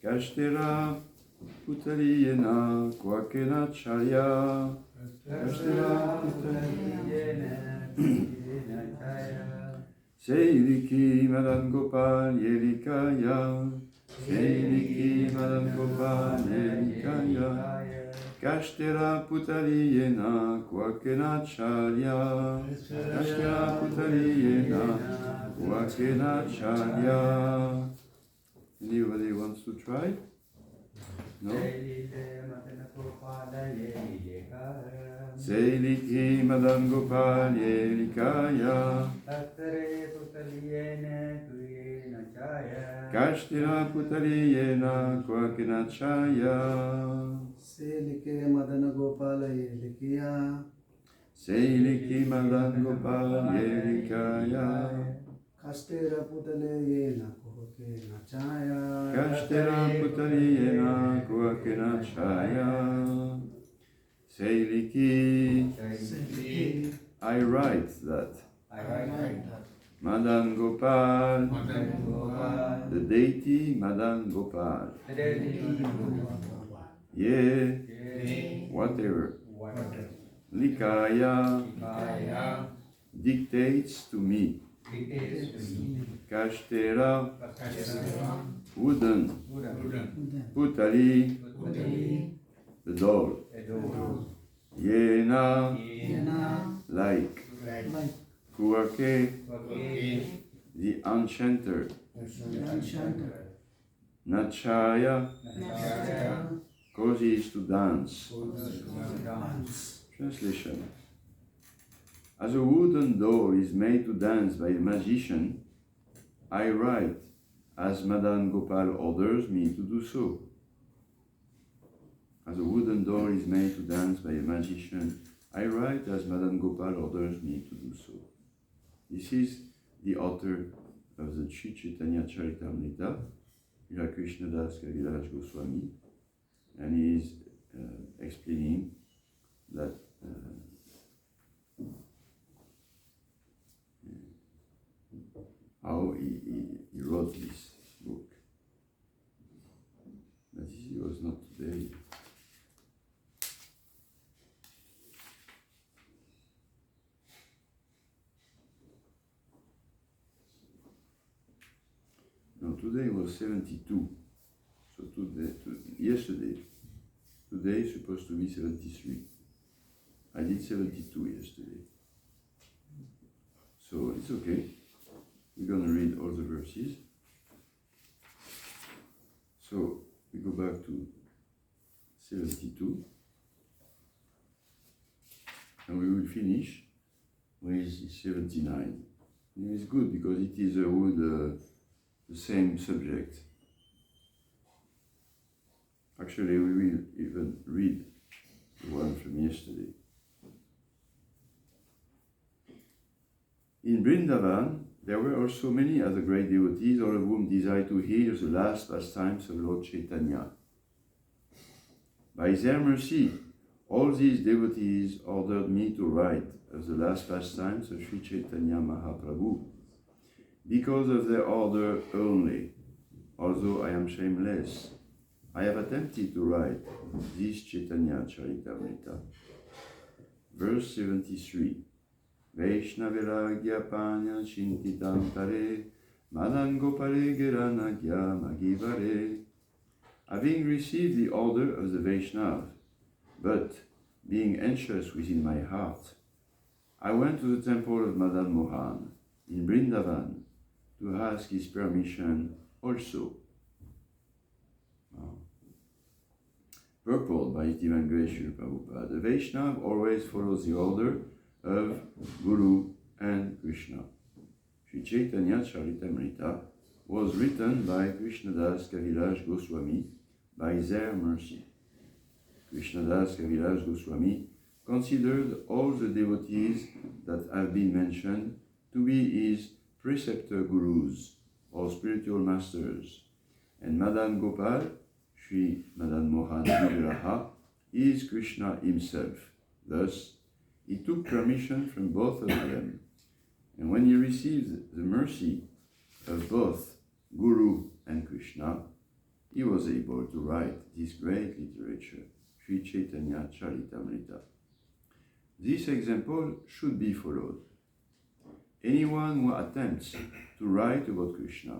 Kashtera Putaliyena Kwakena Charya. Kashtera Putaliyena Chaya. Seiliki Madan Gopal Yelikaya. Seiliki Madan Gopal Yelikaya. Kashtera Putaliyena Kwakena Charya. Kashtera Putaliyena Kwakena Charya. Anybody wants to try? No? Seiliki Madan Gopal Yelikaya. Kashtira Putaliyena Kwakena Chaya. Seiliki Madan Gopal Yelikaya. Seiliki Madan Gopal Yelikaya. Kashtera Putaliyena Kwakena Chaya. Kashtira Putaliyena Kwakena Chaya. Seiliki. I write that. Madan Gopal, the deity Madan Gopal. Ye, whatever. Likaya dictates to me. Kashtera, wooden. Putali, the doll. Yena, like. Kuake, the enchanter. Nachaya, causes to dance. Translation. As a wooden doll is made to dance by a magician, I write as Madan Gopal orders me to do so. As a wooden doll is made to dance by a magician, I write as Madan Gopal orders me to do so. This is the author of the Sri Chaitanya Charitamrita, Srila Krishnadas Kaviraj Goswami, and he is explaining that how he wrote this book. But this was not today. No, today was 72. So yesterday. Today is supposed to be 73. I did 72 yesterday. So it's okay. We're going to read all the verses. So we go back to 72. And we will finish with 79. And it's good because it is the same subject. Actually, we will even read the one from yesterday. In Vrindavan, there were also many other great devotees, all of whom desired to hear the last pastimes of Lord Chaitanya. By their mercy, all these devotees ordered me to write of the last pastimes of Sri Chaitanya Mahaprabhu. Because of their order only, although I am shameless, I have attempted to write this Chaitanya Charitamrita. Verse 73. Vaishnavira Gyapanya Chintitam Tare Madan Gopale Geranagya Magivare. Having received the order of the Vaishnav, but being anxious within my heart, I went to the temple of Madan Mohan in Vrindavan to ask his permission also. Purport by His Divine Grace Srila Prabhupada. The Vaishnav always follows the order of Guru and Krishna. Sri Chaitanya Charitamrita was written by Krishnadas Kaviraj Goswami by their mercy. Krishnadas Kaviraj Goswami considered all the devotees that have been mentioned to be his preceptor gurus or spiritual masters, and Madan Gopal, Sri Madan Mohan Vigraha, is Krishna himself. Thus, he took permission from both of them, and when he received the mercy of both Guru and Krishna, he was able to write this great literature, Sri Chaitanya Charitamrita. This example should be followed. Anyone who attempts to write about Krishna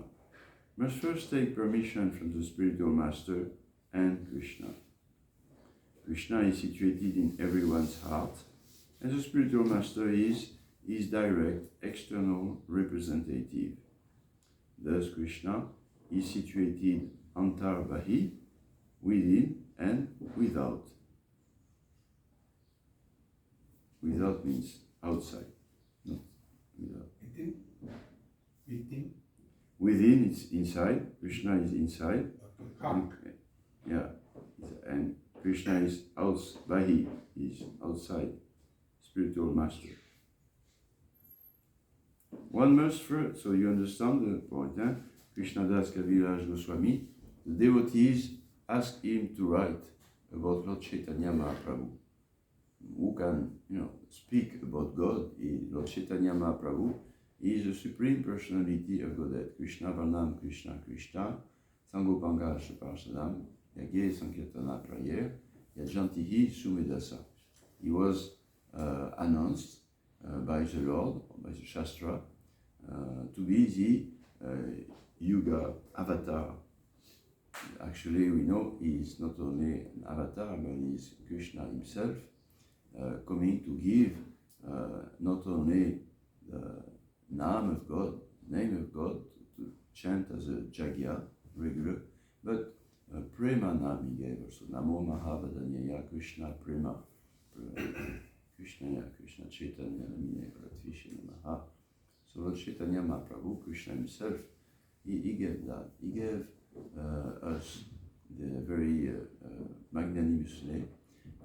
must first take permission from the spiritual master and Krishna. Krishna is situated in everyone's heart, and the spiritual master is his direct external representative. Thus Krishna is situated antarbahi, within and without. Without means outside, not without. Within it's inside, Krishna is inside. Yeah, and Krishna is bahi, is outside, spiritual master. One must first, so you understand the point, eh? Krishnadas Kaviraj Goswami, the devotees ask him to write about Lord Chaitanya Mahaprabhu. Who can, speak about God? Lord Chaitanya Mahaprabhu is the Supreme Personality of Godhead. Krishna Varnam Krishna Krishna, Sangopanga Shaparsadam, Yage Sankirtana Prayer, Yajantihi Sumedasa. He was announced by the Lord, by the Shastra, to be the Yuga avatar. Actually, we know he is not only an avatar, but he is Krishna himself, coming to give not only the name of God, to chant as a jagya, regular, but prema nam he gave also. Namo Mahavadanyaya Krishna Prema. Krishna Chaitanya Namine Pratvishi Namaha. So Lord Chaitanya Mahaprabhu, Krishna himself, he gave that. He gave us the very magnanimously.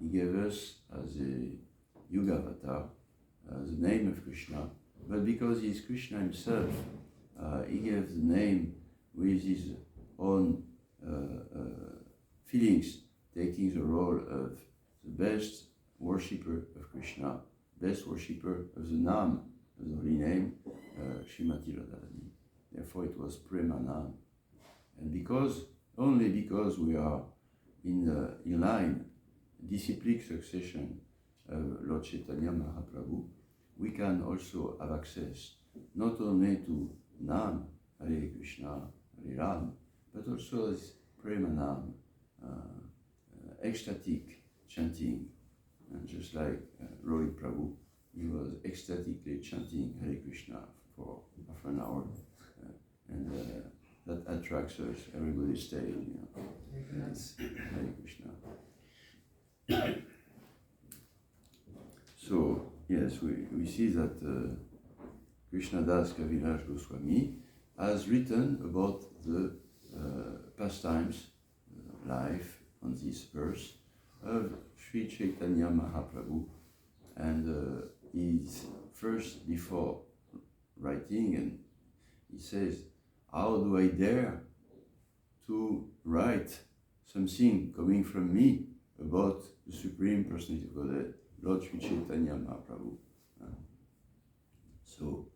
He gave us as a Yuga avatar the name of Krishna, but because he is Krishna himself, he gave the name with his own feelings, taking the role of the best worshipper of Krishna, best worshipper of the Nam, of the holy name, Srimati Radharani. Therefore it was Premanam. And only because we are in line, disciplic succession of Lord Chaitanya Mahaprabhu, we can also have access not only to Nam, Hare Krishna, Hare Ram, but also this Premanam, ecstatic chanting. And just like Rohit Prabhu, he was ecstatically chanting Hare Krishna for half an hour, and that attracts us. Everybody staying, Hare Krishna. So yes, we see that Krishnadas Kaviraj Goswami has written about the pastimes, life on this earth of Sri Chaitanya Mahaprabhu, and he's first, before writing, and he says, how do I dare to write something coming from me about the Supreme Personality of Godhead, Lord Sri Chaitanya Mahaprabhu? So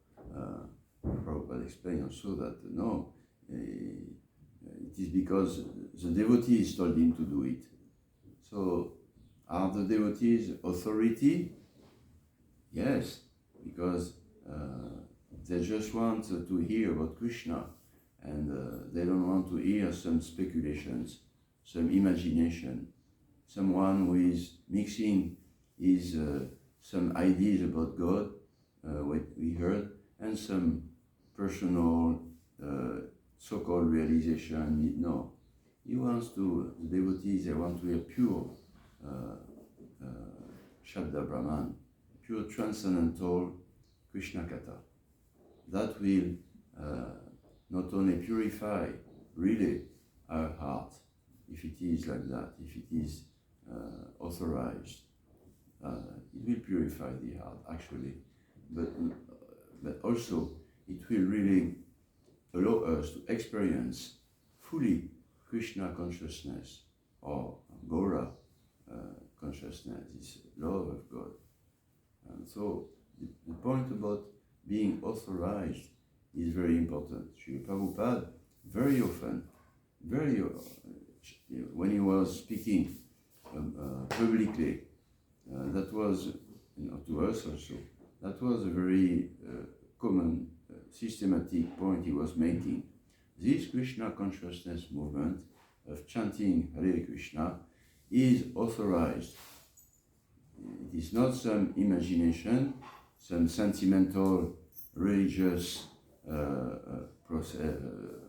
Prabhupada explained also that no, it is because the devotees told him to do it. So are the devotees authority? Yes, because they just want to hear about Krishna, and they don't want to hear some speculations, some imagination, someone who is mixing his some ideas about God, what we heard, and some personal so-called realization. No, he wants to, the devotees, they want to hear pure Shabda Brahman, pure transcendental Krishna Katha. That will not only purify really our heart, if it is like that, if it is authorized, it will purify the heart actually, but also it will really allow us to experience fully Krishna consciousness or Gora consciousness, this love of God. And so the point about being authorized is very important. Srila Prabhupada very often, when he was speaking publicly, that was, to us also, that was a very common, systematic point he was making. This Krishna consciousness movement of chanting Hare Krishna is authorized. It is not some imagination, some sentimental, religious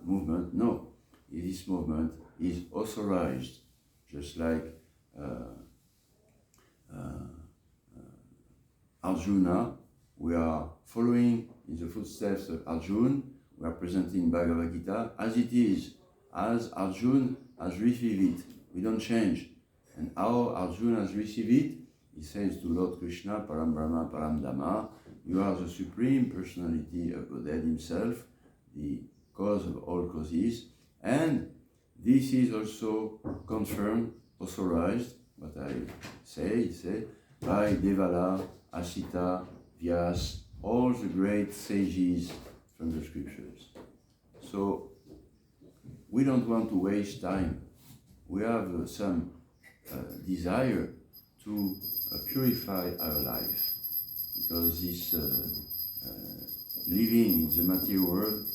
movement. No, this movement is authorized, just like Arjuna. We are following in the footsteps of Arjuna. We are presenting Bhagavad Gita as it is, as Arjuna has received it. We don't change. And how Arjuna has received it, he says to Lord Krishna, Param Brahma, Param Dhamma, you are the supreme personality of Godhead himself, the cause of all causes. And this is also confirmed, authorized, what I say, by Devala, Asita, Vyas, all the great sages from the scriptures. So we don't want to waste time. We have some desire to purify our life, because this living in the material world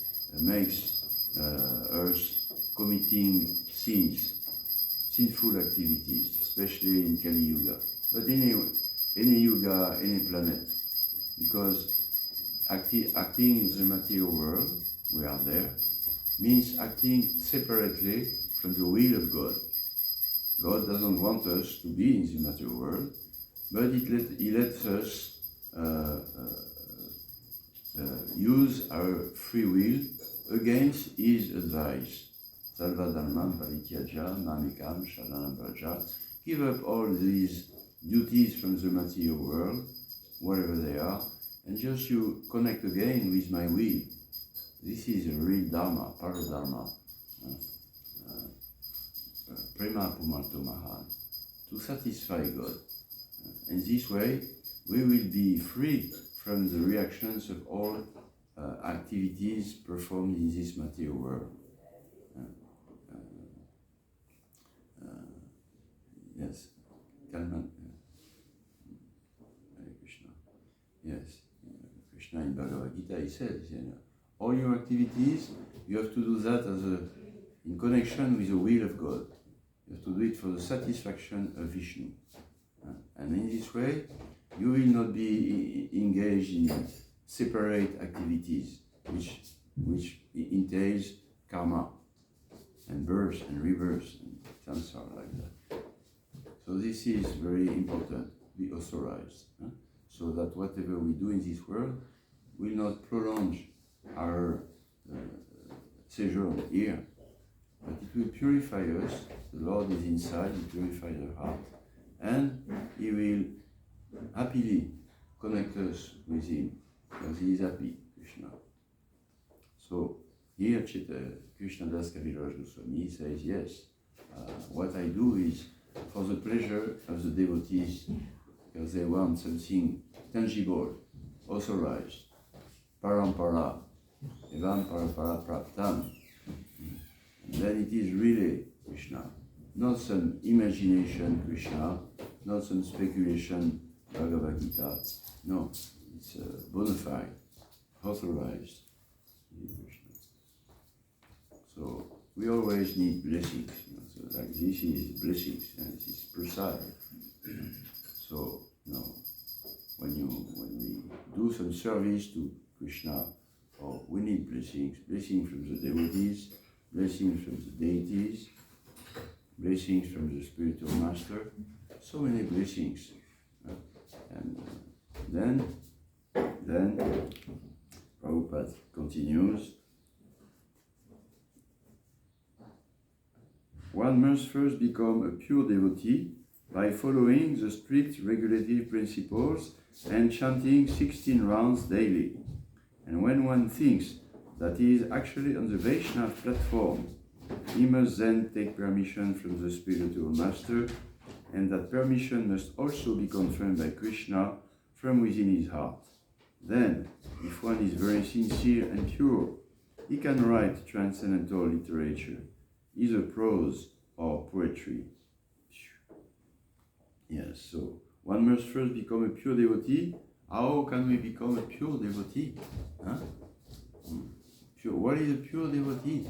makes us committing sins, sinful activities, especially in Kali Yuga. But anyway, any yuga, any planet, because acting in the material world, we are there, means acting separately from the will of God. God doesn't want us to be in the material world, but He lets us use our free will against His advice. Salva dharmam parityaja mamikam sharanam vraja. Give up all these duties from the material world, whatever they are, and just you connect again with my will. This is a real dharma, paradharma. Prema pumanto mahan, to satisfy God. In this way, we will be free from the reactions of all activities performed in this material world. Yes, Kalman. Hare Krishna. Yes, Krishna in Bhagavad Gita, he says, all your activities, you have to do that in connection with the will of God. You have to do it for the satisfaction of Vishnu. And in this way, you will not be engaged in separate activities, which entails karma, and birth and rebirth, and samsara like that. So this is very important, be authorized, so that whatever we do in this world will not prolong our sojourn here, but it will purify us. The Lord is inside, He purifies our heart, and He will happily connect us with Him, because He is happy, Krishna. So here Krishna Das Kaviraj Goswami says, yes, what I do is for the pleasure of the devotees, because they want something tangible, authorized, parampara, evam parampara praptam. And then it is really Krishna, not some imagination Krishna, not some speculation Bhagavad Gita. No, it's bona fide, authorized Krishna. So we always need blessings, so like this is blessings, and this is prasad. So when we do some service to Krishna, we need blessings from the devotees, blessings from the deities, blessings from the spiritual master, so many blessings. And then Prabhupada continues. One must first become a pure devotee by following the strict regulative principles and chanting 16 rounds daily. And when one thinks that he is actually on the Vaishnava platform, he must then take permission from the spiritual master, and that permission must also be confirmed by Krishna from within his heart. Then, if one is very sincere and pure, he can write transcendental literature, either prose or poetry. Yes, so one must first become a pure devotee. How can we become a pure devotee? Huh? Pure. What is a pure devotee?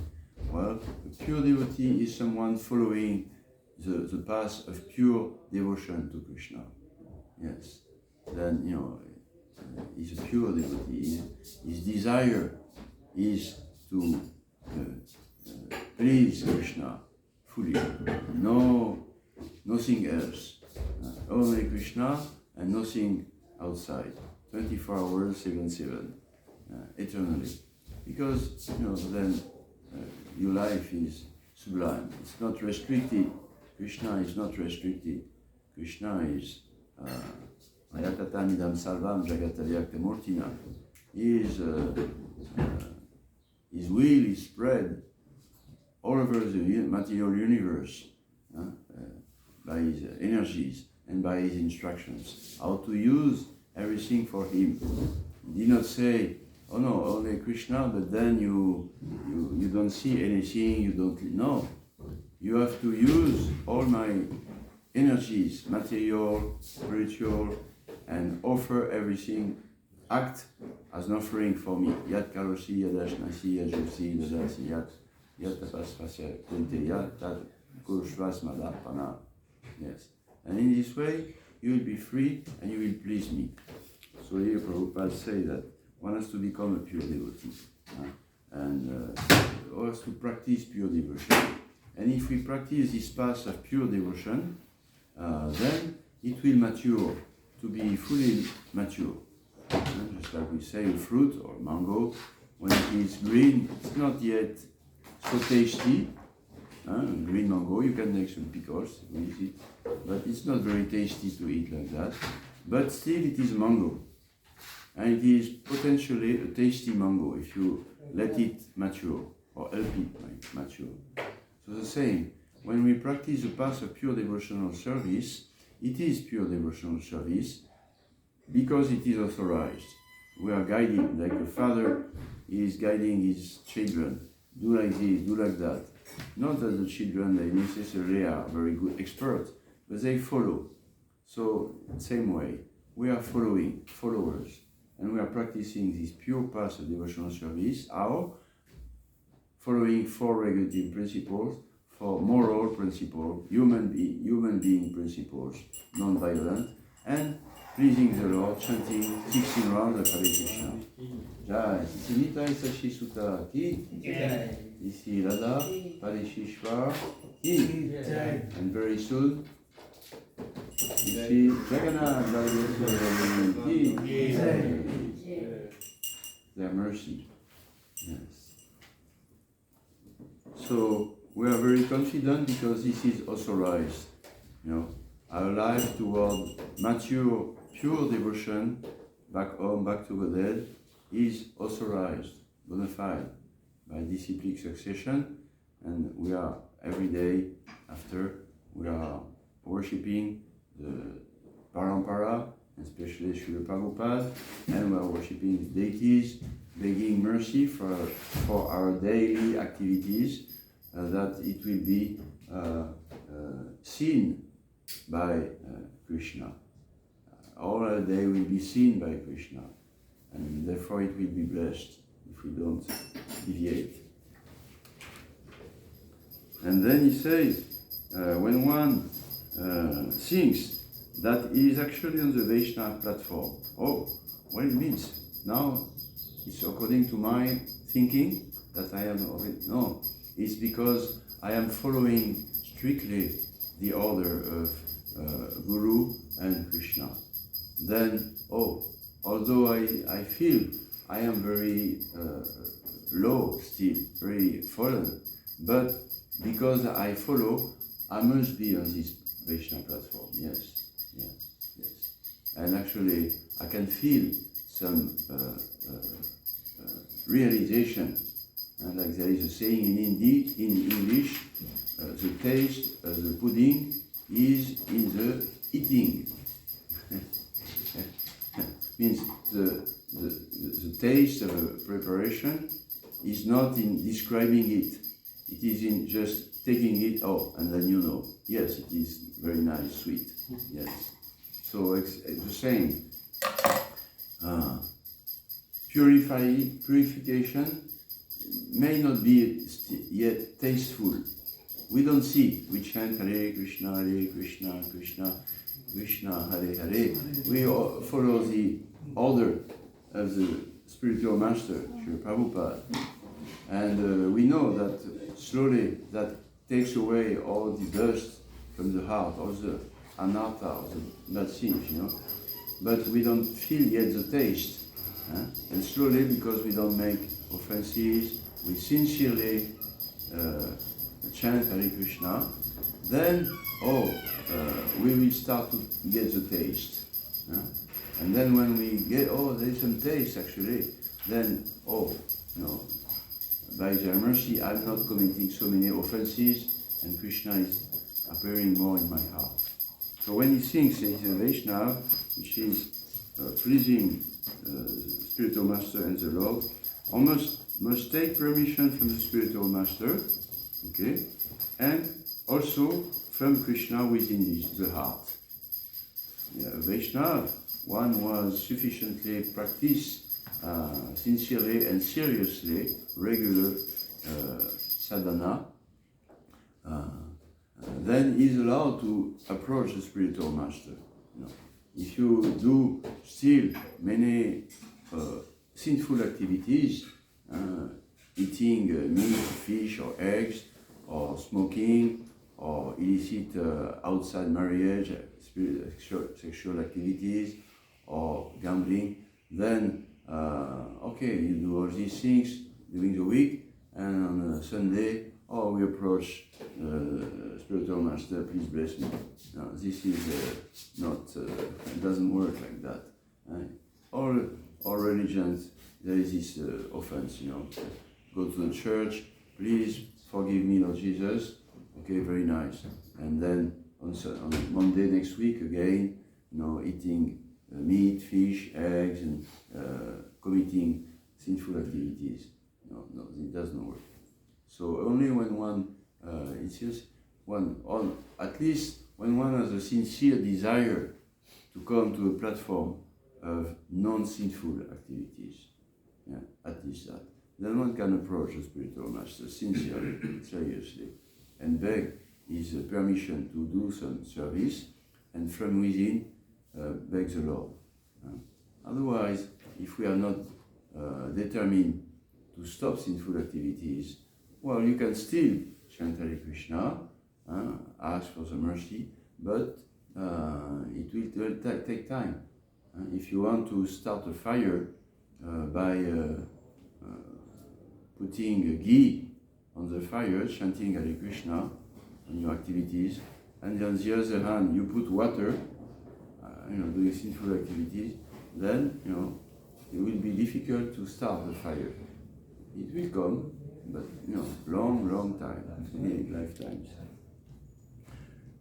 Well, a pure devotee is someone following the path of pure devotion to Krishna. Yes. Then, he's a pure devotee. His desire is to please Krishna fully. Nothing else. Only Krishna and nothing outside. 24 hours, 7/7, eternally. Because, then your life is sublime. It's not restricted. Krishna is not restricted. Krishna is Ayatatamidam Salvam Jagatavyakta Murtina. His will is spread all over the material universe by his energies and by his instructions. How to use everything for him. He did not say, oh no, only Krishna, but then you don't see anything, you don't... No. You have to use all my energies, material, spiritual, and offer everything, act as an offering for me. Yat karosi, yadashnasi, yadjopsi, dadasi, yat tapaspasya, kunte, yat tat kurushvas madapana. Yes. And in this way, you will be free and you will please me. So here Prabhupada say that one has to become a pure devotee. And one has to practice pure devotion. And if we practice this path of pure devotion, then it will mature, to be fully mature. Just like we say, a fruit or mango, when it is green, it's not yet so tasty. Green mango, you can make some pickles with it, but it's not very tasty to eat like that. But still, it is mango, and it is potentially a tasty mango if you let it mature or help it mature. So the same, when we practice the path of pure devotional service, it is pure devotional service because it is authorized. We are guiding, like a father is guiding his children. Do like this, do like that. Not that the children, they necessarily are very good experts, but they follow. So, same way, we are followers, and we are practicing this pure path of devotional service. How? Following 4 regulative principles, 4 moral principles, human being principles, non-violent, and pleasing the Lord, chanting 16 rounds of Hare Krishna. Jai, Sinita Isashi Sutta Ki, Isi Radha, Parishishwar Ki, and very soon, Isi Jagannath Baladev Ki, their mercy. Yes. So we are very confident because this is authorized. Our life toward mature, pure devotion, back home, back to Godhead, is authorized, bona fide, by disciplic succession, and we are every day after we are worshipping the Parampara, especially Srila Prabhupada, and we are worshipping deities, begging mercy for our daily activities, that it will be seen by Krishna. All our day will be seen by Krishna, and therefore it will be blessed if we don't deviate. And then he says, when one thinks that he is actually on the Vaishnava platform, what it means? Now it's according to my thinking that I am already. No, it's because I am following strictly the order of Guru and Krishna. Then, although I feel I am very low still, very fallen, but because I follow, I must be on this Vaishnava platform. Yes. And actually, I can feel some realization. And like there is a saying in English, the taste of the pudding is in the eating. Means the taste of a preparation is not in describing it. It is in just taking it, and then you know, yes, it is very nice, sweet, yes. So it's the same. Purification may not be yet tasteful. We don't see. We chant Hare Krishna, Krishna Krishna, Hare Hare. We follow the order of the spiritual master, Srila Prabhupada. And we know that slowly that takes away all the dust from the heart, all the anartha, all the bad things, But we don't feel yet the taste. And slowly, because we don't make offenses, we sincerely chant Hare Krishna, then, we will start to get the taste. And then when we get, there is some taste actually, then, by their mercy, I'm not committing so many offenses, and Krishna is appearing more in my heart. So when he sings, he's a Vaishnava, which is pleasing spiritual master and the Lord, must take permission from the spiritual master, okay, and also from Krishna within the heart. Vaishnava, one was sufficiently practiced sincerely and seriously, regular sadhana, then is allowed to approach the spiritual master. If you do still many sinful activities, eating meat, fish, or eggs, or smoking, or illicit outside marriage, sexual activities, or gambling, then you do all these things during the week, and on Sunday, we approach spiritual master, please bless me. No, this is not, it doesn't work like that. All religions, there is this offense, Go to the church, please forgive me, Lord Jesus. Okay, very nice. And then on Monday next week again, eating meat, fish, eggs, and committing sinful activities. No, it doesn't work. So only when one at least when one has a sincere desire to come to a platform of non-sinful activities, at least that, then one can approach the spiritual master sincerely, seriously, and beg his permission to do some service, and from within beg the Lord. Otherwise, if we are not determined to stop sinful activities, you can still chant Hare Krishna, ask for the mercy, but it will take time. If you want to start a fire by putting ghee on the fire, chanting Hare Krishna on your activities, and on the other hand you put water, doing sinful activities, then it will be difficult to start the fire. It will come, but long time, many lifetimes.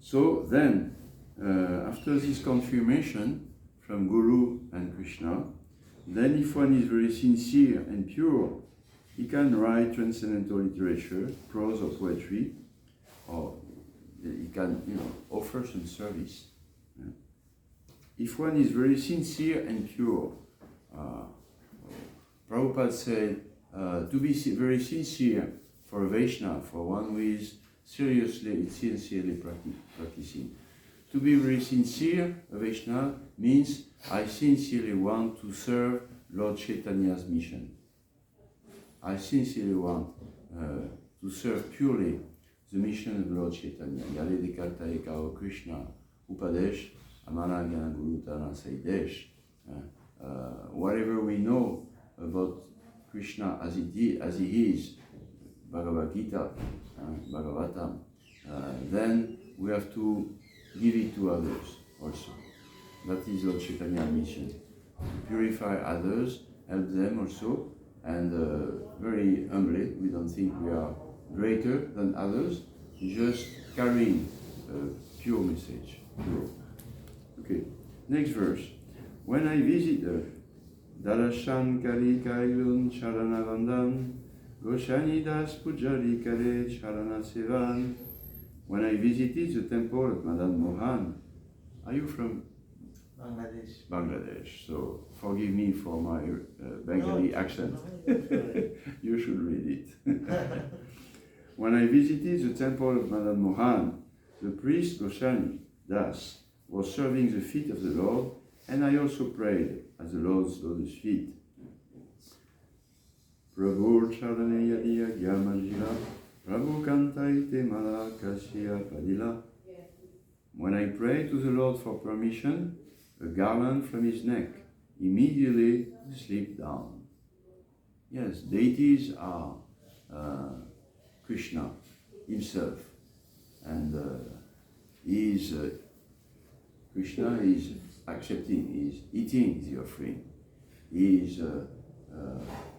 So then, after this confirmation from Guru and Krishna, then if one is very sincere and pure, he can write transcendental literature, prose or poetry, or he can offer some service. If one is very sincere and pure, Prabhupada said, to be very sincere for a Vaishnava, for one who is sincerely practicing. To be very sincere, a Vaishnava, means I sincerely want to serve Lord Chaitanya's mission. I sincerely want to serve purely the mission of Lord Chaitanya. Yale Dekarta Ekao Krishna, Upadesh, Amana Gyana Guru Tana Saidesh. Whatever we know about Krishna as he is, Bhagavad Gita, Bhagavatam, then we have to give it to others also. That is Lord Chaitanya's mission. To purify others, help them also, and very humbly, we don't think we are greater than others, just carrying a pure message. Pure. Okay, next verse. When I visit Darashan Kari Kailun Sharanavandam Goshani Das Pujari Kare Charana Sevan. When I visited the temple of Madan Mohan, are you from Bangladesh. Bangladesh? So forgive me for my Bengali accent. You should read it. When I visited the temple of Madan Mohan, the priest Goshani Das was serving the feet of the Lord, and I also prayed at the Lord's lotus feet. Prabhu Charane Yadiya Gyamajila, Prabhu Kantaite Malakashya Padila. When I prayed to the Lord for permission, a garland from his neck immediately slipped down. Yes, deities are Krishna himself, and Krishna is accepting, is eating the offering, he is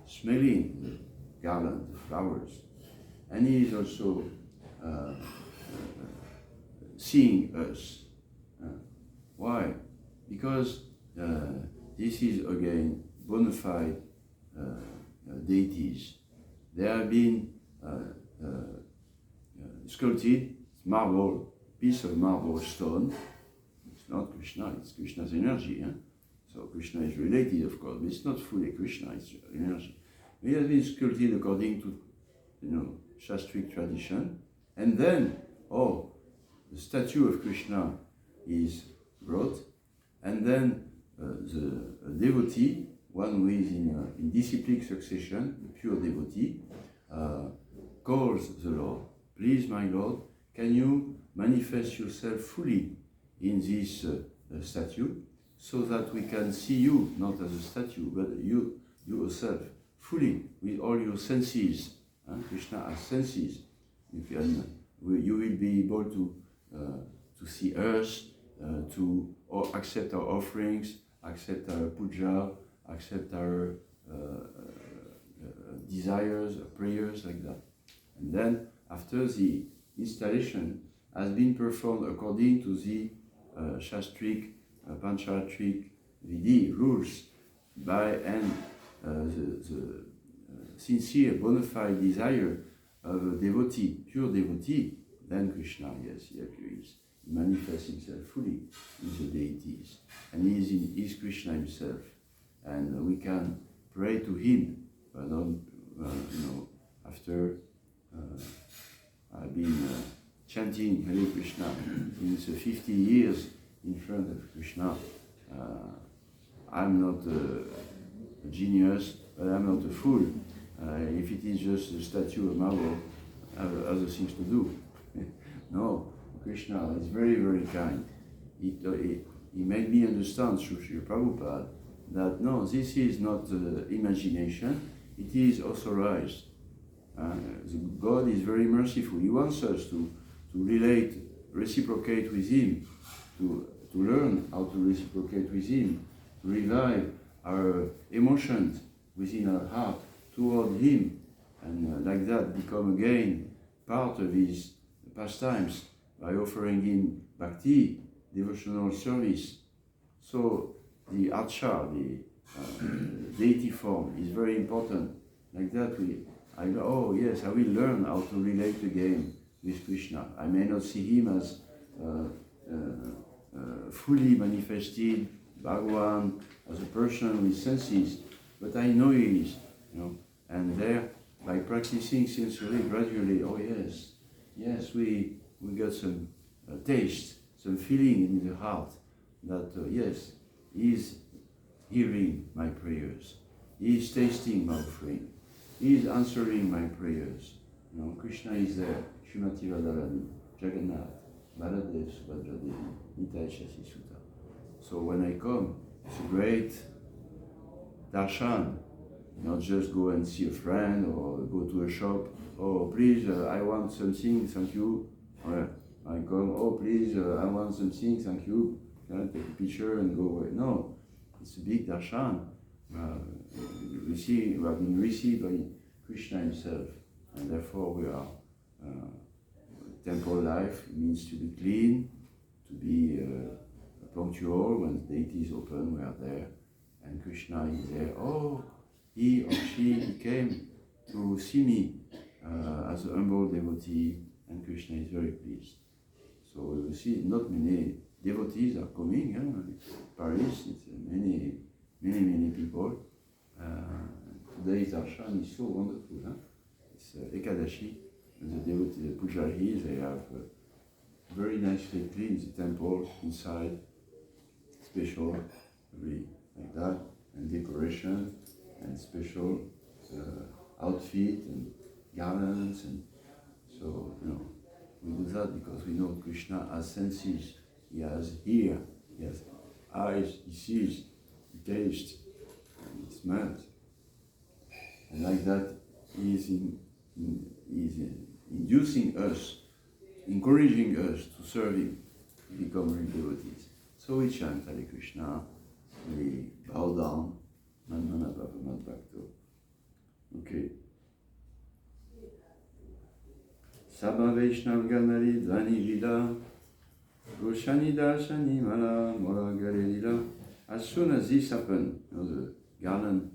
smelling the garland, the flowers, and he is also seeing us. Why? Because this is again bona fide deities. They have been sculpted, marble, piece of marble stone. It's not Krishna, it's Krishna's energy. So Krishna is related, of course, but it's not fully Krishna, it's energy. It has been sculpted according to, Shastric tradition. And then, the statue of Krishna is brought, and then the devotee, one who is in disciplic succession, the pure devotee, calls the Lord, please my Lord, can you manifest yourself fully in this statue, so that we can see you, not as a statue, but you yourself, fully, with all your senses. Krishna has senses. You will be able to see us, to accept our offerings, accept our puja, accept our desires, prayers, like that. And then, after the installation has been performed according to the Shastric, Panchatric Vidhi rules, and the sincere, bona fide desire of a devotee, pure devotee, then Krishna, yes, he appears. He manifests himself fully in the deities, and he is Krishna himself, and we can pray to him. But after I've been chanting Hare Krishna since 50 years in front of Krishna, I'm not a genius, but I'm not a fool. If it is just a statue of marble, I have other things to do. No, Krishna is very, very kind. He made me understand through Srila Prabhupada that no, this is not imagination, it is authorized. God is very merciful. He wants us to relate, reciprocate with Him, to learn how to reciprocate with Him, to revive our emotions within our heart toward Him, and like that become again part of His pastimes by offering Him bhakti, devotional service. So the archa, the deity form, is very important. Like that I will learn how to relate again with Krishna. I may not see him as fully manifested Bhagavan, as a person with senses, but I know he is, and there, by practicing sincerely, gradually, we got some taste, some feeling in the heart that, yes, he is hearing my prayers, he is tasting my offering, he is answering my prayers. Krishna is there, Srimati Radharani, Jagannath, Baladev, Subhadradevi, Nitai Shasi Sutta. So when I come, it's a great darshan, not just go and see a friend or go to a shop. Oh, please, I want something, thank you. I come, oh, please, I want something, thank you. Can I take a picture and go away? No, it's a big darshan. We have been received by Krishna himself, and therefore we are temple life means to be clean, to be punctual. When the deity is open, we are there, and Krishna is there. Oh, he or she came to see me as a humble devotee, and Krishna is very pleased. So you see, not many devotees are coming. Paris, it's many people. Today's darshan is so wonderful. It's Ekadashi, and the devotees, the pujaris, they have very nicely cleaned the temple inside, special, really like that, and decoration, and special outfit and garlands, and so we do that because we know Krishna has senses. He has ear, he has eyes, he sees, he tastes, and he smells. And like that, he is inducing us, encouraging us to serve him, to become real devotees. So we chant Hare Krishna, we bow down, Manmana Bhavamat Bhakto. Okay. Sabha Vaishnav Ganari Dvani Lila, Roshani Darshani Mala Mora Gare Lila. As soon as this happened, the garland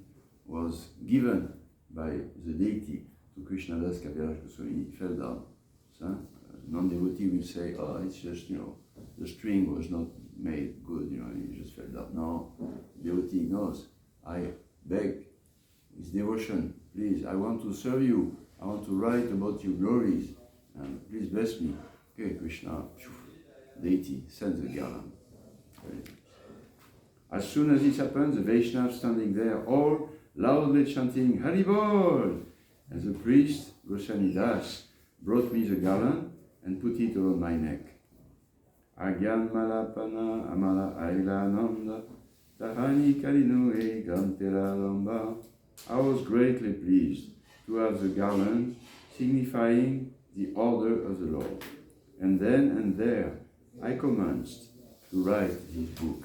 was given by the deity to Krishna Das Kaviraj Goswami, he fell down. So, non-devotee will say, oh, it's just, the string was not made good, he just fell down. No, devotee knows. I beg his devotion, please, I want to serve you. I want to write about your glories. Please bless me. Okay, Krishna, deity, sends the garland. As soon as this happens, the Vaishnavas standing there, all loudly chanting, Haribol! And the priest, Goswami Das, brought me the garland and put it around my neck. Agyan Malapana Amala Ailananda Tahani Kalinue Gantera Lamba. I was greatly pleased to have the garland signifying the order of the Lord. And then and there I commenced to write this book.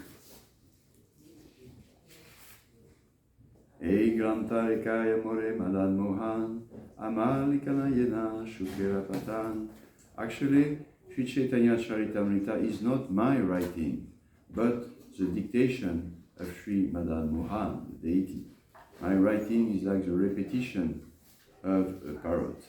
Ei Grantarikaya More Madan Mohan Amalikana Yena Shukera Patan. Actually, Sri Chaitanya Charitamrita is not my writing, but the dictation of Sri Madan Mohan, the deity. My writing is like the repetition of a parrot.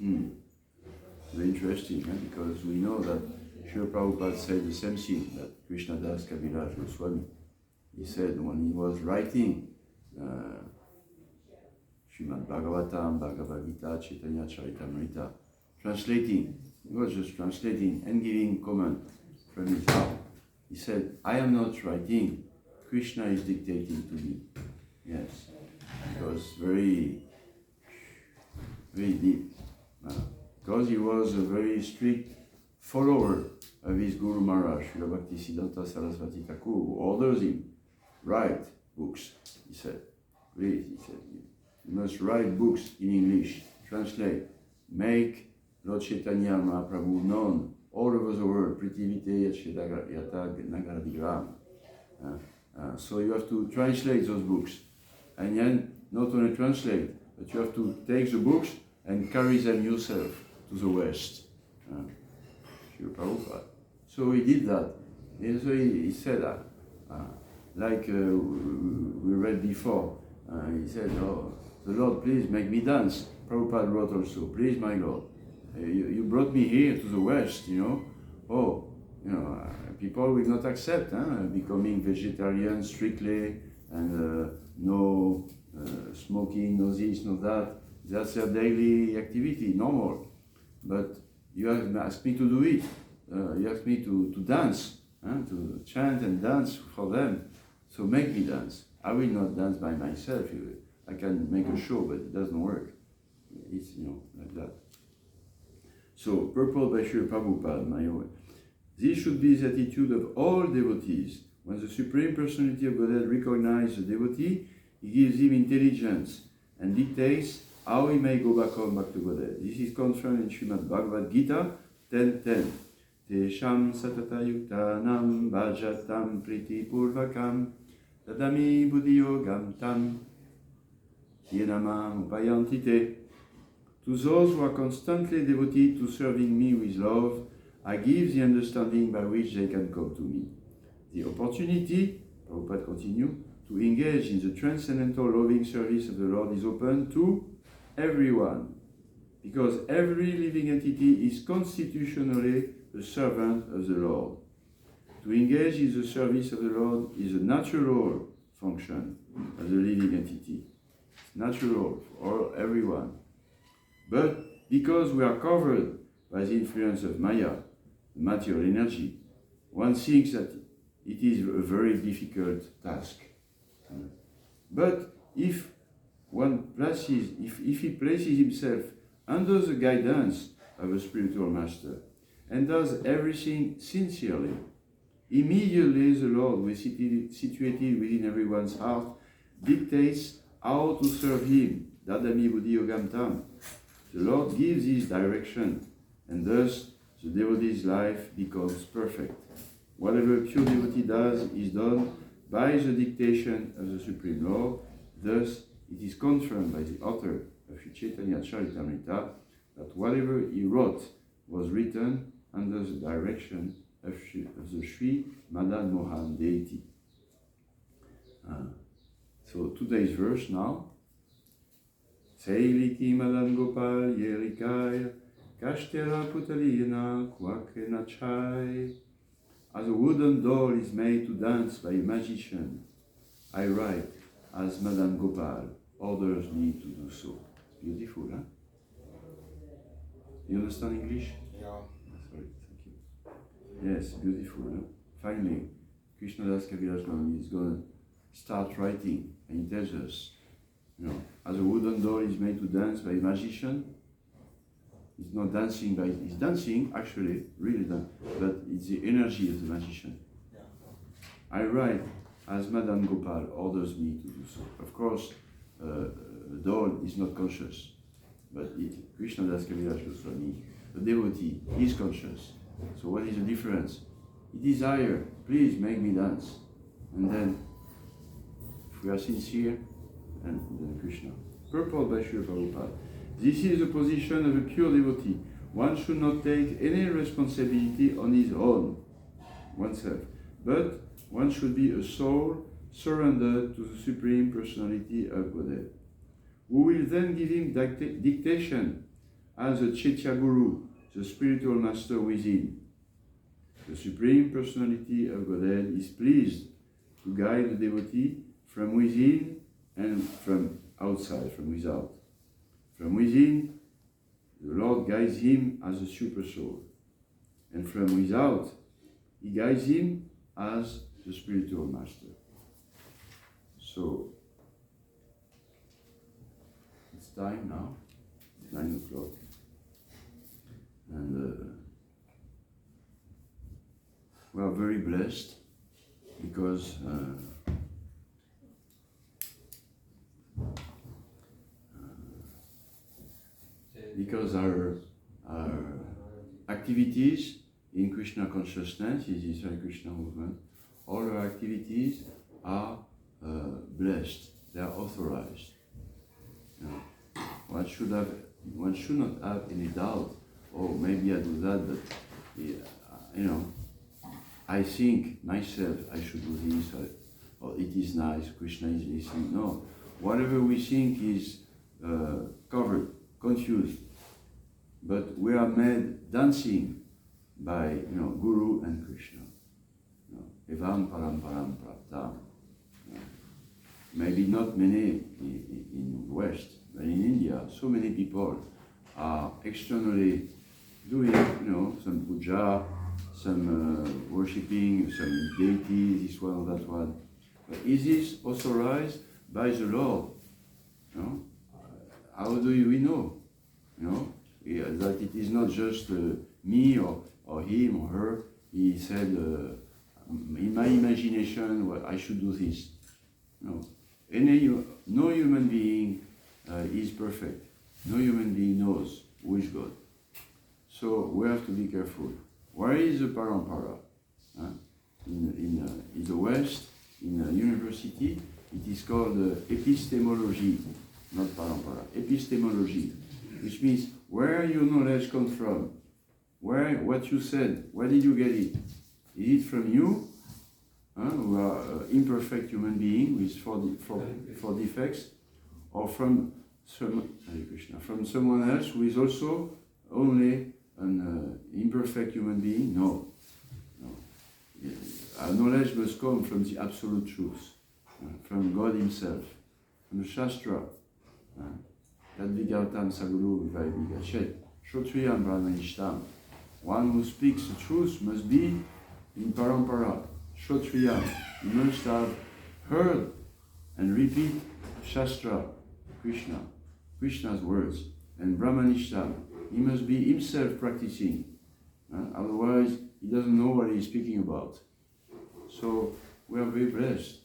Very interesting, because we know that Srila Prabhupada said the same thing that Krishna Das Kaviraj Goswami. He said when he was writing Srimad Bhagavatam, Bhagavad Gita, Chaitanya Charitamrita, translating, he was just translating and giving comment from his heart. He said, I am not writing, Krishna is dictating to me. Yes, it was very, very deep. Because he was a very strict follower of his Guru Maharaj, Srila Bhaktisiddhanta Saraswati Thakur, who orders him, write books, he said. Read, he said. You must write books in English, translate, make Lord Chaitanya Mahaprabhu known all over the world, Pritivite Yata Nagaradigram. So you have to translate those books. And then not only translate, but you have to take the books and carry them yourself to the West. Srila Prabhupada. So he did that. And so he said that. Like we read before, he said, oh, the Lord, please make me dance. Prabhupada wrote also, please, my Lord, you brought me here to the West, people will not accept becoming vegetarian strictly, and no smoking, no this, no that. That's their daily activity, normal. But you have asked me to do it. You asked me to dance, to chant and dance for them. So make me dance. I will not dance by myself. I can make a show, but it doesn't work. It's, like that. So, purport by Srila Prabhupada, my own. This should be the attitude of all devotees. When the Supreme Personality of Godhead recognizes the devotee, he gives him intelligence and dictates how he may go back to Godhead. This is confirmed in Srimad Bhagavad Gita 10.10. Tesham satata yuktanam bhajatam priti purvakam tadami buddhiyogam tam yenamam upayantite. To those who are constantly devoted to serving me with love, I give the understanding by which they can come to me. The opportunity, Prabhupada continue, to engage in the transcendental loving service of the Lord is open to everyone, because every living entity is constitutionally a servant of the Lord. To engage in the service of the Lord is a natural function of the living entity. It's natural for everyone. But because we are covered by the influence of Maya, the material energy, one thinks that it is a very difficult task. But if he places himself under the guidance of a spiritual master and does everything sincerely, immediately the Lord, who is situated within everyone's heart, dictates how to serve him. Dadami Buddhi Yogam Tam. The Lord gives his direction, and thus the devotee's life becomes perfect. Whatever pure devotee does is done by the dictation of the Supreme Lord. Thus, it is confirmed by the author of Sri Chaitanya Charitamrita that whatever he wrote was written under the direction of the Sri Madan Mohan deity. So today's verse now. Seiliki Madan Gopal Yerikaya Kashtera Putalina Kwake Nachai. As a wooden doll is made to dance by a magician, I write as Madan Gopal orders me to do so. Beautiful, huh? You understand English? Yeah. Sorry, thank you. Yes, beautiful. Huh? Finally, Krishnadas Kaviraj is going to start writing, and he tells us, as a wooden doll is made to dance by a magician, he's not dancing he's dancing actually, really dance, but it's the energy of the magician. Yeah. I write as Madan Gopal orders me to do so. Of course, the doll is not conscious, but Krishna Das Kaviraj Goswami, the devotee, is conscious. So what is the difference? He desires, please make me dance. And then, if we are sincere, and then Krishna. Purport by Srila Prabhupada. This is the position of a pure devotee. One should not take any responsibility on his own, oneself, but one should be a soul surrendered to the Supreme Personality of Godhead, who will then give him dictation as a Chaitya Guru, the spiritual master within. The Supreme Personality of Godhead is pleased to guide the devotee from within and from outside, from without. From within, the Lord guides him as a super soul. And from without, he guides him as the spiritual master. So, it's time now, it's 9 o'clock. And we are very blessed because our activities in Krishna consciousness, in this Hare Krishna movement, all our activities are blessed, they are authorized. One should not have any doubt, oh, maybe I do that, but I think myself I should do this, or it is nice, Krishna is listening. No, whatever we think is covered, confused, but we are made dancing by Guru and Krishna. Evam param param praptam. Maybe not many in West, but in India, so many people are externally doing, some puja, some worshipping, some deity, this one or that one. But is this authorized by the Lord? How do we know? That it is not just me or him or her. He said, in my imagination, well, I should do this. No. No human being is perfect. No human being knows who is God. So we have to be careful. Where is the parampara? In the West, in a university, it is called epistemology, not parampara. Epistemology, which means where your knowledge comes from, what you said, where did you get it? Is it from you who are imperfect human beings with four defects, or from from someone else who is also only an imperfect human being? No. Our knowledge must come from the absolute truth, from God Himself, from the Shastra. Tadvigartam saguru vivayvigachet, shotriyam brahmanishtam. One who speaks the truth must be in parampara, shotriyam. He must have heard and repeat Shastra, Krishna's words, and brahmanishtam. He must be himself practicing. Otherwise, he doesn't know what he's speaking about. So we are very blessed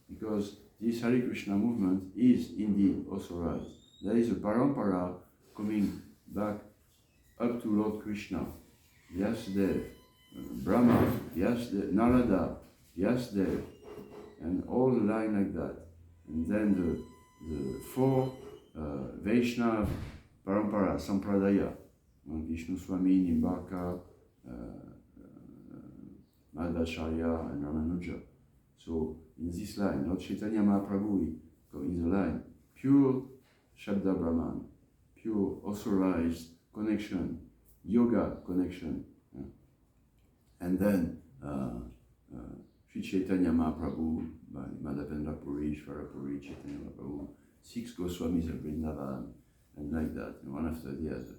because this Hare Krishna movement is indeed authorized. There is a parampara coming back up to Lord Krishna, Vyasdev, Brahma, Vyasdev, Narada, Vyasdev, and all the line like that. And then the four Vaishnava parampara, Sampradaya, Vishnu Swami, Nimbarka, Madhvacharya and Ramanuja. So in this line, Lord Chaitanya Mahaprabhu in the line, pure Shabda Brahman, pure authorized connection, yoga connection. And then Sri Chaitanya Mahaprabhu, Madhavendra Puri, Shvara Puri, Chaitanya Mahaprabhu, 6 Goswamis of Vrindavan, and like that, one after the other,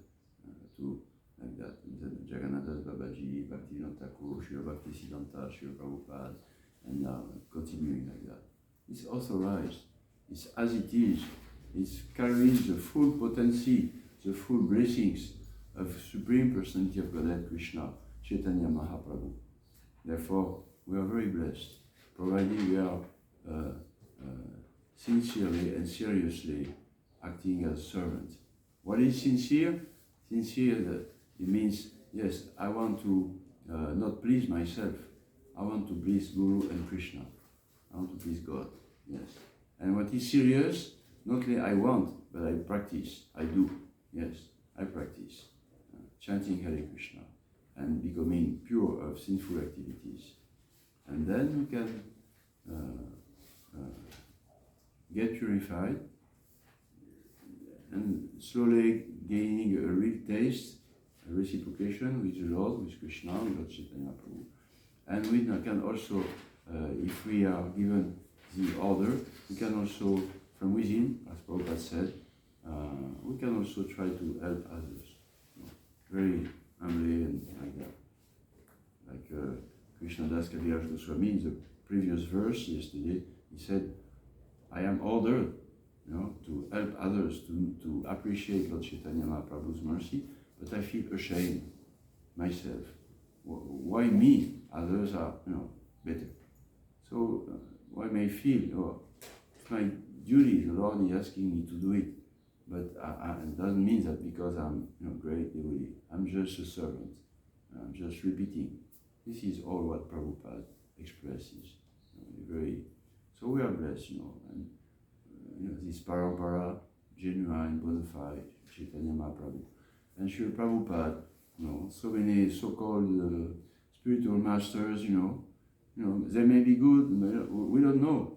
two like that. And then Jagannath Babaji, Bhaktivinoda Thakur, Srila Bhaktisiddhanta, Srila Prabhupada, and now continuing like that. It's authorized. It's as it is. It carries the full potency, the full blessings of Supreme Personality of Godhead Krishna, Chaitanya Mahaprabhu. Therefore, we are very blessed, provided we are sincerely and seriously acting as servants. What is sincere? Sincere, that it means, yes, I want to not please myself. I want to please Guru and Krishna. I want to please God, yes. And what is serious? Not only I want, but I practice. I do, yes, I practice. Chanting Hare Krishna and becoming pure of sinful activities. And then we can get purified and slowly gaining a real taste, a reciprocation with the Lord, with Krishna, with Lord Chaitanya Prabhu. And we can also, if we are given the order, we can also, from within, as Prabhupada said, we can also try to help others. Very humbly and like that. Like Krishna Das Kaviraj Goswami in the previous verse yesterday, he said, I am ordered, to help others, to appreciate Lord Chaitanya Mahaprabhu's mercy, but I feel ashamed myself. Why me? Others are, better. So one may feel, it's my duty, the Lord is asking me to do it, but it doesn't mean that because I'm, great devotee. I'm just a servant. I'm just repeating. This is all what Prabhupada expresses. So we are blessed, and this parampara, genuine, bona fide, Chaitanya Mahaprabhu. And Srila Prabhupada, so many so-called spiritual masters, they may be good, we don't know.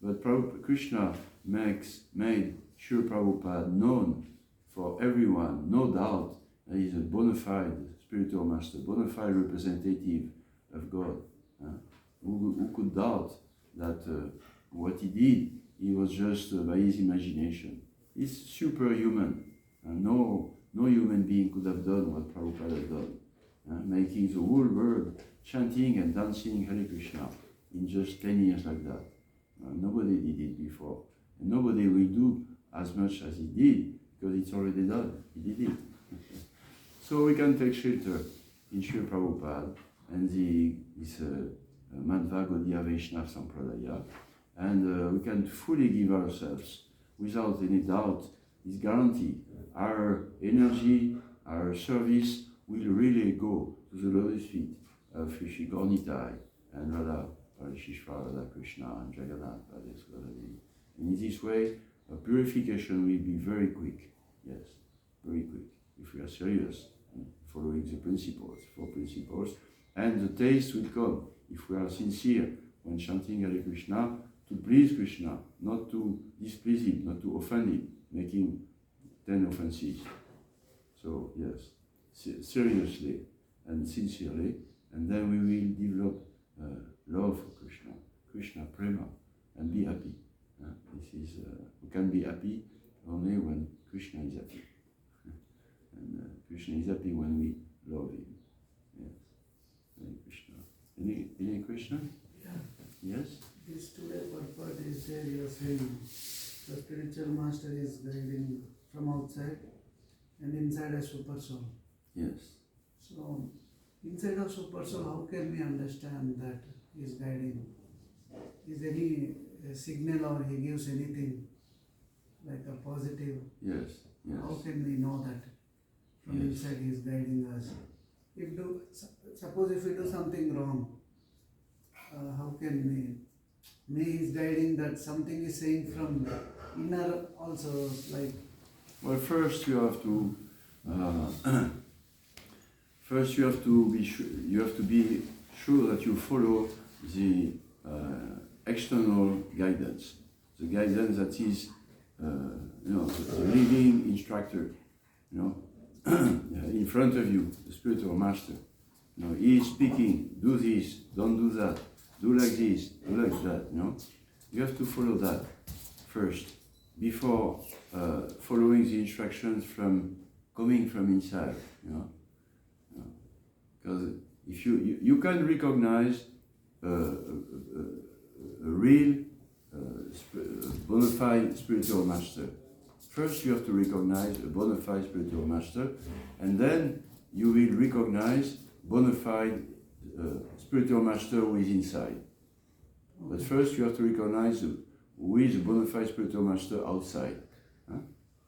But Krishna made Srila Prabhupada known for everyone, no doubt, that he is a bona fide spiritual master, bona fide representative of God. Who could doubt that what he did, he was just by his imagination. He's superhuman. No human being could have done what Prabhupada has done, making the whole world chanting and dancing Hare Krishna in just 10 years like that. Nobody did it before. And nobody will do as much as he did, because it's already done. He did it. So we can take shelter in Srila Prabhupada and this Madhva Gaudiya Vaishnava Sampradaya, and we can fully give ourselves, without any doubt, is guaranteed. Our energy, our service will really go to the lotus feet of Shri Gaurnitai and Radha Parishishvara, Radha Krishna and Jagannath. And in this way, purification will be very quick. Yes, very quick, if we are serious in following the principles, 4 principles. And the taste will come if we are sincere when chanting Hare Krishna, to please Krishna, not to displease him, not to offend him, make him 10 offenses. So yes, seriously and sincerely, and then we will develop love for Krishna, Krishna prema, and be happy. This is we can be happy only when Krishna is happy, and Krishna is happy when we love him. Yes, Hare Krishna. Any question? Yeah. Yes. This today purport is there. You are saying the spiritual master is guiding from outside and inside a super soul. Yes. So inside of super soul, how can we understand that he is guiding? Is any signal or he gives anything like a positive? Yes. Yes. How can we know that from Yes. inside he is guiding us? Suppose if we do something wrong, how can we? May he is guiding that something is saying from inner also, like. Well, first you have to be sure. You have to be sure that you follow the external guidance, the guidance that is, the living instructor, in front of you, the spiritual master. He is speaking. Do this. Don't do that. Do like this. Do like that. You have to follow that first before following the instructions coming from inside. Because if you can recognize a real bona fide spiritual master. First you have to recognize a bona fide spiritual master, and then you will recognize bona fide spiritual master who is inside. But first you have to recognize who is a bona fide spiritual master outside.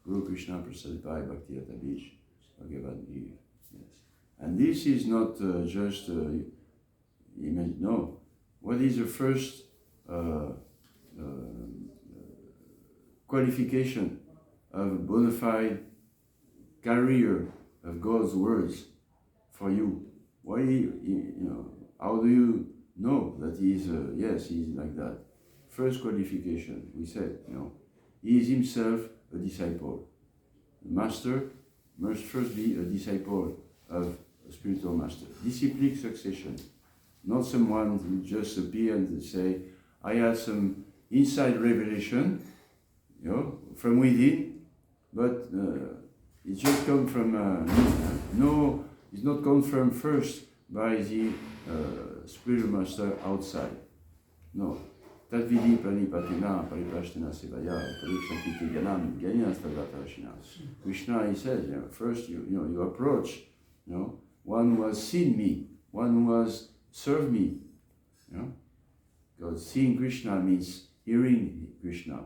Guru Krishna Prasadipai Bhakti Atabish Bhagavan Gita. Yes. And this is not just image. No. What is the first qualification of a bona fide carrier of God's words for you? Why, how do you know that he is, yes, he is like that? First qualification, we said, he is himself a disciple. The master must first be a disciple of a spiritual master. Disciplic succession. Not someone who just appear and say, I have some inside revelation, from within, but it just comes from, it's not confirmed first by the spiritual master outside. No. Tadvidi pranipatina paripashtana sevaya parikshantiti ganam ganyanastavatarashina. Krishna, he says, first you approach, one who has seen me, one who has served me. Because seeing Krishna means hearing Krishna,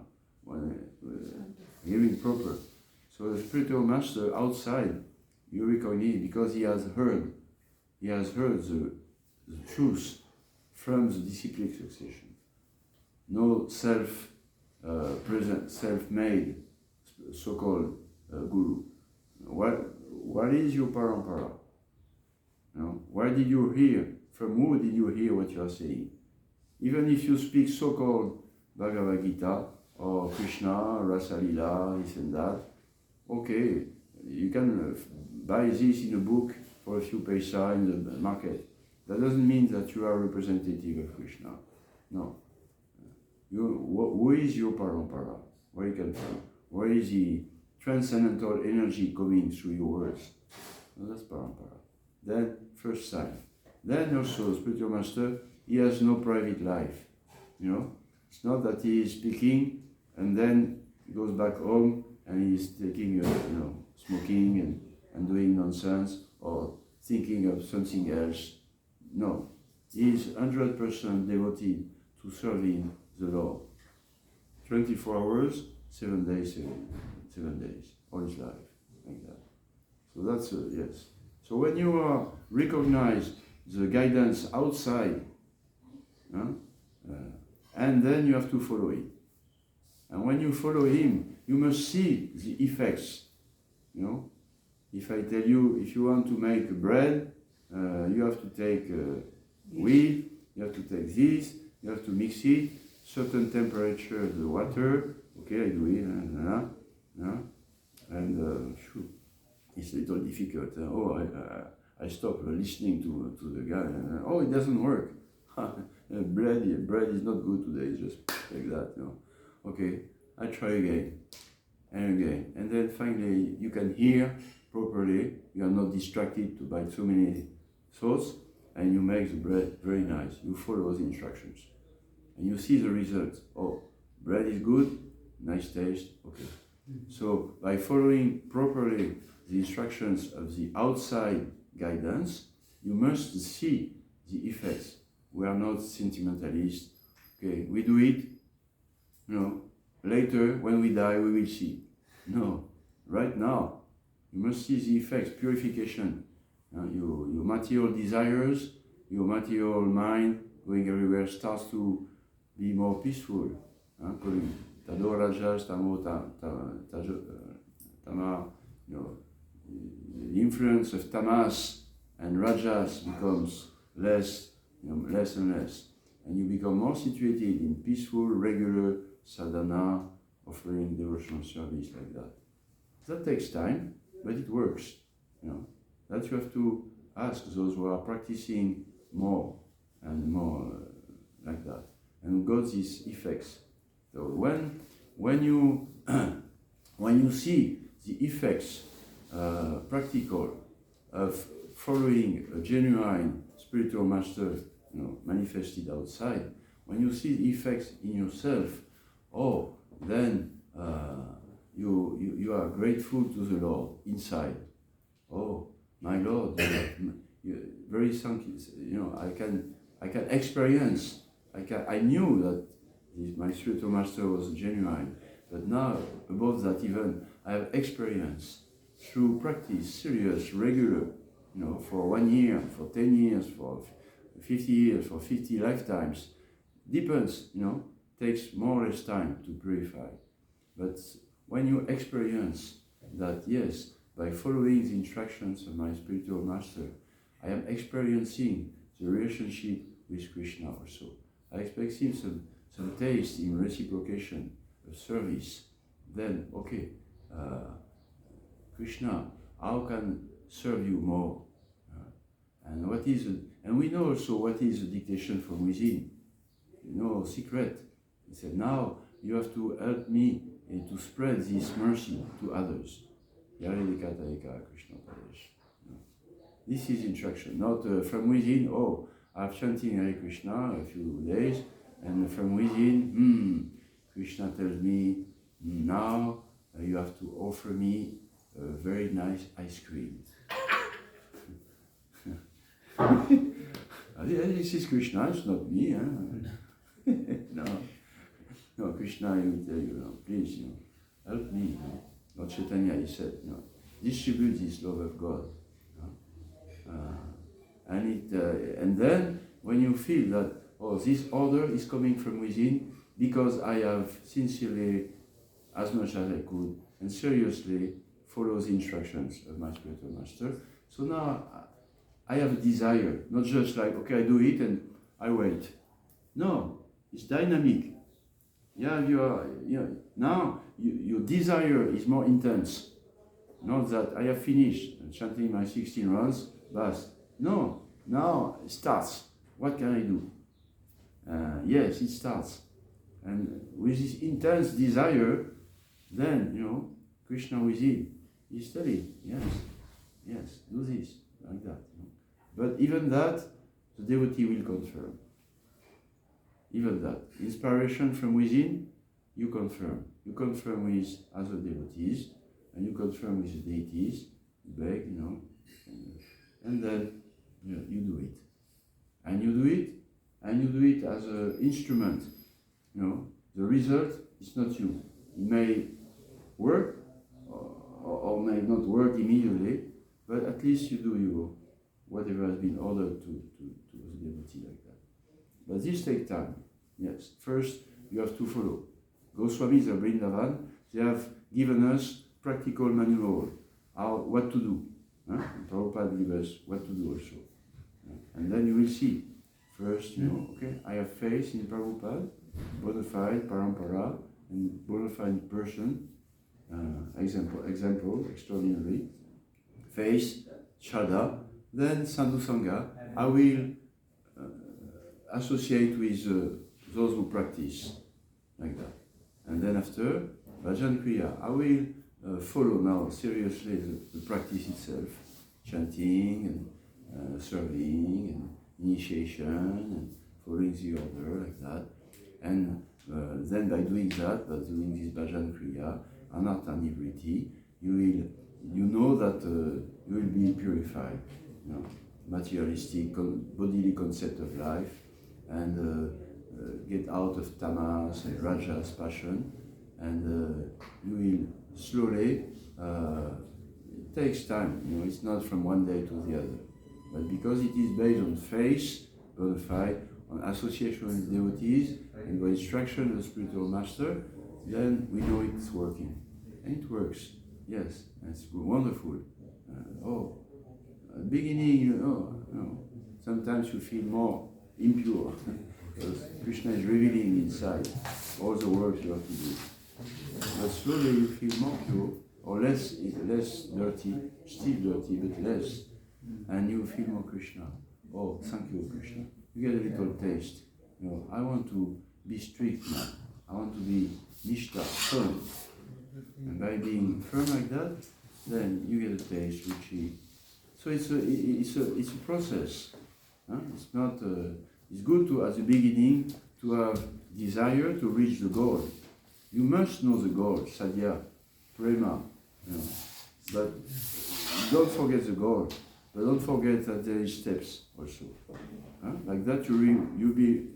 hearing proper. So the spiritual master outside, you recognize because he has heard the truth from the disciplic succession. No self-made, so-called guru. What is your parampara? Where did you hear? From who did you hear what you are saying? Even if you speak so-called Bhagavad Gita or Krishna, Rasa Lila, this and that, okay, you can buy this in a book for a few paisa in the market. That doesn't mean that you are representative of Krishna. No. Who is your parampara? Where you come from? Where is the transcendental energy coming through your words? No, that's parampara. Then, first sign. Then also, spiritual master, he has no private life. It's not that he is speaking and then he goes back home and he is taking, smoking and doing nonsense or thinking of something else. No. He is 100% devotee to serving the Lord. 24 hours, 7 days, 7 days, all his life, like that. So that's, yes. So when you recognize the guidance outside, and then you have to follow him. And when you follow him, you must see the effects. If I tell you, if you want to make bread, you have to take wheat, you have to take this, you have to mix it, certain temperature of the water, okay, I do it, and it's a little difficult. I stopped listening to the guy, oh, it doesn't work. bread is not good today, it's just like that, Okay, I try again, and then finally you can hear properly, you are not distracted by so many thoughts, and you make the bread very nice. You follow the instructions, and you see the result. Oh, bread is good, nice taste, okay. So by following properly the instructions of the outside guidance, you must see the effects. We are not sentimentalists, okay, we do it, later when we die we will see. No, right now, you must see the effects, purification. Your material desires, your material mind going everywhere starts to be more peaceful. Tado rajas, tamo, tama, the influence of tamas and rajas becomes less and less. And you become more situated in peaceful, regular sadhana, offering devotional service like that. That takes time, but it works. That you have to ask those who are practicing more and more like that, and got these effects. So when you when you see the effects practical of following a genuine spiritual master, manifested outside, when you see the effects in yourself, then you are grateful to the Lord inside. Oh, my Lord, very thankful. I can experience. I knew that my spiritual master was genuine, but now above that even I have experience through practice, serious, regular. For 1 year, for 10 years, for 50 years, for 50 lifetimes. Depends. Takes more or less time to purify. But when you experience that, yes, by following the instructions of my spiritual master, I am experiencing the relationship with Krishna also. I expect some taste in reciprocation of service. Then, okay, Krishna, how can serve you more? And we know also what is the dictation from within. Secret. He said, now you have to help me to spread this mercy to others. This is instruction, not from within. I'm chanting Hare Krishna a few days, and from within, Krishna tells me, now you have to offer me a very nice ice cream. This is Krishna, it's not me. No, Krishna, he will tell you, please, help me. Lord Chaitanya, he said, distribute this love of God. And then when you feel that, this order is coming from within, because I have sincerely, as much as I could, and seriously follow the instructions of my spiritual master. So now I have a desire, not just like, okay, I do it and I wait. No, it's dynamic. Yeah, now your desire is more intense. Not that I have finished chanting my 16 rounds, but no, now it starts. What can I do? Yes, it starts. And with this intense desire, then, Krishna within is telling, yes, do this, like that. But even that, the devotee will confirm. Even that. Inspiration from within, you confirm. You confirm with other devotees, and you confirm with the deities, you beg, and then you do it. And you do it as an instrument. The result is not you. It may work or may not work immediately, but at least you do whatever has been ordered to the devotee like that. But this takes time. Yes. First, you have to follow. Goswamis of Vrindavan, they have given us practical manual, what to do. And Prabhupada gives us what to do also. And then you will see First, okay, I have faith in Prabhupada, bona fide parampara, and bona fide person. Example, extraordinary. Faith, Shraddha, then Sadhu Sangha. I will associate with those who practice, like that. And then after, Bhajan Kriya, I will follow now seriously the practice itself, chanting and serving and initiation and following the order, like that. And then by doing that, by doing this Bhajan Kriya, Anartha Nivriti, you know that you will be purified. Materialistic, bodily concept of life, and get out of tamas and rajas, passion, and you will slowly, it takes time, it's not from one day to the other, but because it is based on faith, on association with devotees, and by instruction of the spiritual master, then we know it's working. And it works, yes, it's wonderful. At the beginning, sometimes you feel more impure, because Krishna is revealing inside all the work you have to do. But slowly you feel more pure, or less dirty, still dirty, but less, and you feel more Krishna. Oh, thank you, Krishna. You get a little taste. I want to be strict now. I want to be nishta, firm. And by being firm like that, then you get a taste, ruchi. So it's a process. It's not. It's good to at the beginning to have desire to reach the goal. You must know the goal, sadhya, prema. But don't forget the goal. But don't forget that there is steps also. Like that, you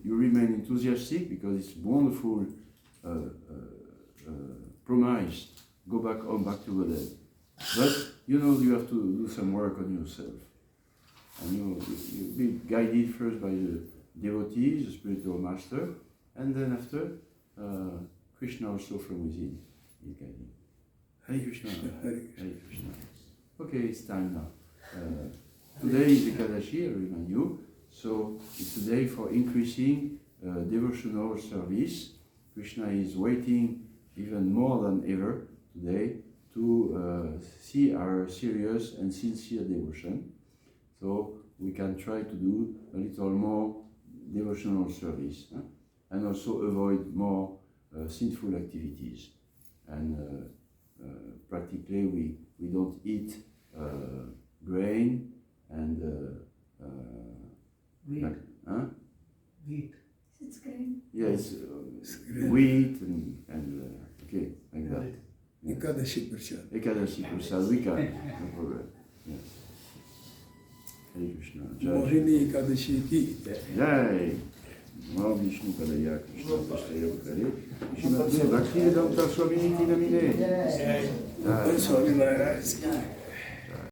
remain enthusiastic because it's wonderful promise. Go back home, back to Godhead. But you have to do some work on yourself, and you be guided first by the devotees, the spiritual master, and then after Krishna also from within is guiding. Hare Krishna, Hare Krishna. Okay, it's time now. Today is Ekadashi, I remind you. So it's a day for increasing devotional service. Krishna is waiting even more than ever today to see our serious and sincere devotion. So we can try to do a little more devotional service, and also avoid more sinful activities. And practically we don't eat grain and wheat. Wheat. It's grain. Yeah, it's wheat and okay, like that. Yeah. Ekadashi Prasad. Ekadashi Prasad, we can, no problem. Yes. Hare Krishna. Mohini Ekadashi ki. Jai. Namo Vishnu Padaya Krishna Prasthaya Bhakare. Krishna Bhakti Vedanta Swami Niti Namine. Swami Maharaj.